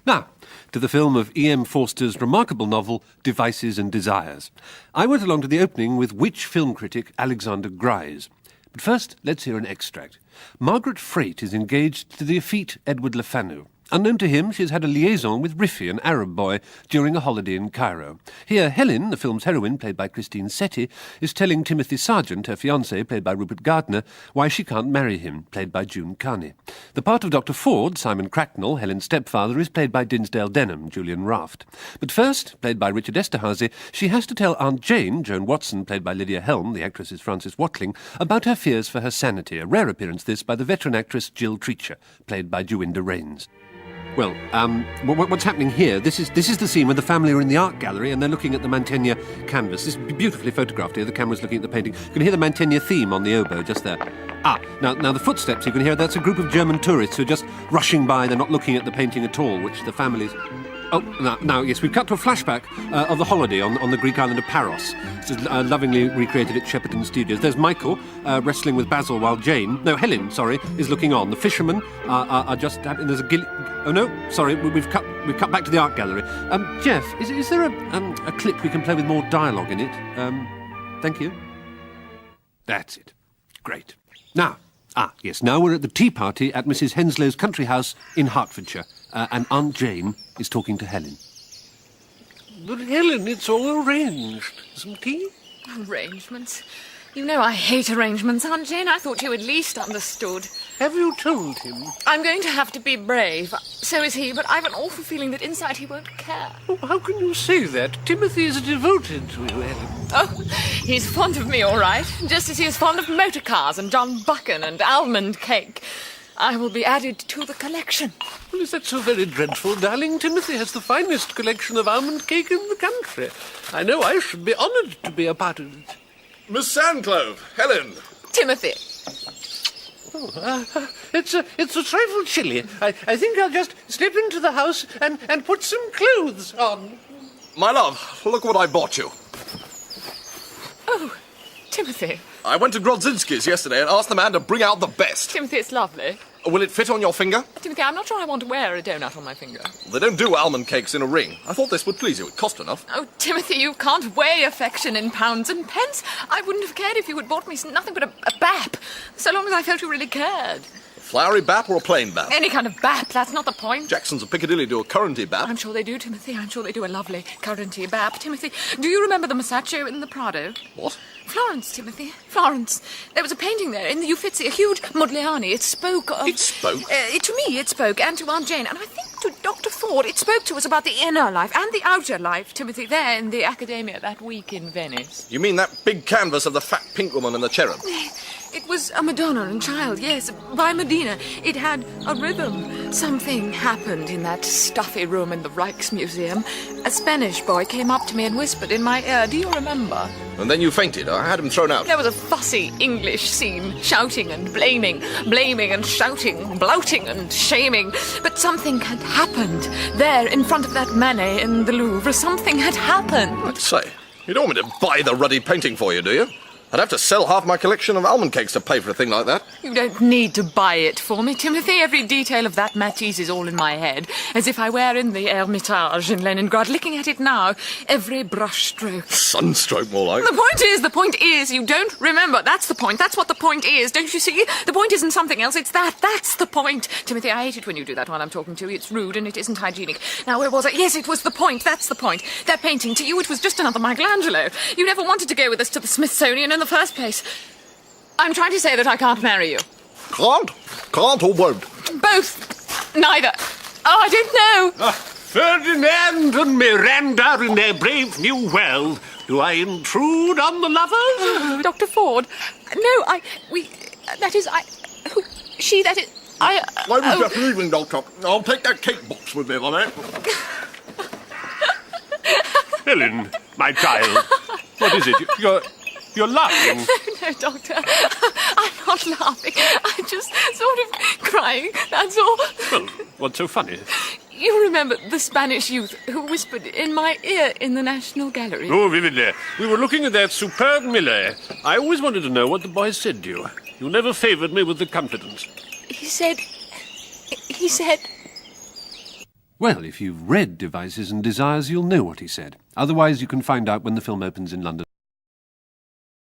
Now, to the film of E.M. Forster's remarkable novel, Devices and Desires. I went along to the opening with witch film critic Alexander Grise. But first, let's hear an extract. Margaret Freight is engaged to the effete Edward Lefanu. Unknown to him, she has had a liaison with Riffi, an Arab boy, during a holiday in Cairo. Here, Helen, the film's heroine, played by Christine Setti, is telling Timothy Sargent, her fiancé, played by Rupert Gardner, why she can't marry him, played by June Carney. The part of Dr. Ford, Simon Cracknell, Helen's stepfather, is played by Dinsdale Denham, Julian Raft. But first, played by Richard Esterhazy, she has to tell Aunt Jane, Joan Watson, played by Lydia Helm, the actress is Frances Watling, about her fears for her sanity, a rare appearance this by the veteran actress Jill Treacher, played by Jewinda Rains. Well, what's happening here, this is the scene where the family are in the art gallery and they're looking at the Mantegna canvas. This is beautifully photographed here. The camera's looking at the painting. You can hear the Mantegna theme on the oboe just there. Now the footsteps you can hear, that's a group of German tourists who are just rushing by. They're not looking at the painting at all, which the family's... Oh, now, yes, we've cut to a flashback of the holiday on the Greek island of Paros. This is lovingly recreated at Shepperton Studios. There's Michael wrestling with Basil while Helen, is looking on. The fishermen are just having... There's a gilly... Oh, no, sorry, we've cut back to the art gallery. Jeff, is there a clip we can play with more dialogue in it? Thank you. That's it. Great. Now we're at the tea party at Mrs. Henslow's country house in Hertfordshire, and Aunt Jane is talking to Helen. But Helen, it's all arranged. Some tea? Arrangements? You know I hate arrangements, Aunt Jane. I thought you at least understood. Have you told him? I'm going to have to be brave. So is he, but I've an awful feeling that inside he won't care. Oh, how can you say that? Timothy is devoted to you, Helen. Oh, he's fond of me, all right. Just as he is fond of motor cars and John Buchan and almond cake. I will be added to the collection. Well, is that so very dreadful, darling? Timothy has the finest collection of almond cake in the country. I know I should be honoured to be a part of it. Miss Sandclove, Helen. Timothy. Oh, it's a trifle chilly. I think I'll just slip into the house and put some clothes on. My love, look what I bought you. Oh, Timothy. I went to Grodzinski's yesterday and asked the man to bring out the best. Timothy, it's lovely. Will it fit on your finger? Timothy, I'm not sure I want to wear a donut on my finger. They don't do almond cakes in a ring. I thought this would please you. It cost enough. Oh, Timothy, you can't weigh affection in pounds and pence. I wouldn't have cared if you had bought me nothing but a bap, so long as I felt you really cared. A flowery bap or a plain bap? Any kind of bap, that's not the point. Jackson's of Piccadilly do a curranty bap. I'm sure they do, Timothy. I'm sure they do a lovely curranty bap. Timothy, do you remember the Masaccio in the Prado? What? Florence, Timothy. Florence. There was a painting there in the Uffizi, a huge Modigliani. It spoke of... It spoke? To me, it spoke, and to Aunt Jane. And I think to Dr. Ford, it spoke to us about the inner life and the outer life, Timothy, there in the Accademia that week in Venice. You mean that big canvas of the fat pink woman and the cherub? It was a Madonna and Child, yes, by Medina. It had a rhythm. Something happened in that stuffy room in the Rijksmuseum. A Spanish boy came up to me and whispered in my ear. Do you remember? And then you fainted. I had him thrown out. There was a fussy English scene, shouting and blaming and shouting, blouting and shaming. But something had happened. There, in front of that Manet in the Louvre, something had happened. I'd say, you don't want me to buy the ruddy painting for you, do you? I'd have to sell half my collection of almond cakes to pay for a thing like that. You don't need to buy it for me, Timothy. Every detail of that Matisse is all in my head, as if I were in the Hermitage in Leningrad, looking at it now. Every brush stroke. Sunstroke, more like. The point is, you don't remember. That's the point. That's what the point is. Don't you see? The point isn't something else. It's that. That's the point. Timothy, I hate it when you do that while I'm talking to you. It's rude and it isn't hygienic. Now, where was I? Yes, it was the point. That's the point. That painting, to you, it was just another Michelangelo. You never wanted to go with us to the Smithsonian in the first place. I'm trying to say that I can't marry you. Can't? Can't or won't? Both. Neither. Oh, I don't know. Ferdinand and Miranda in their brave new world. Do I intrude on the lovers? Oh, Dr. Ford. No, I was just leaving, Doctor. I'll take that cake box with me, on it. Helen, my child. What is it? You're laughing. No, Doctor. I'm not laughing. I'm just sort of crying, that's all. Well, what's so funny? You remember the Spanish youth who whispered in my ear in the National Gallery? Oh, vividly. We were looking at that superb Millet. I always wanted to know what the boy said to you. You never favoured me with the confidence. He said... Well, if you've read Devices and Desires, you'll know what he said. Otherwise, you can find out when the film opens in London.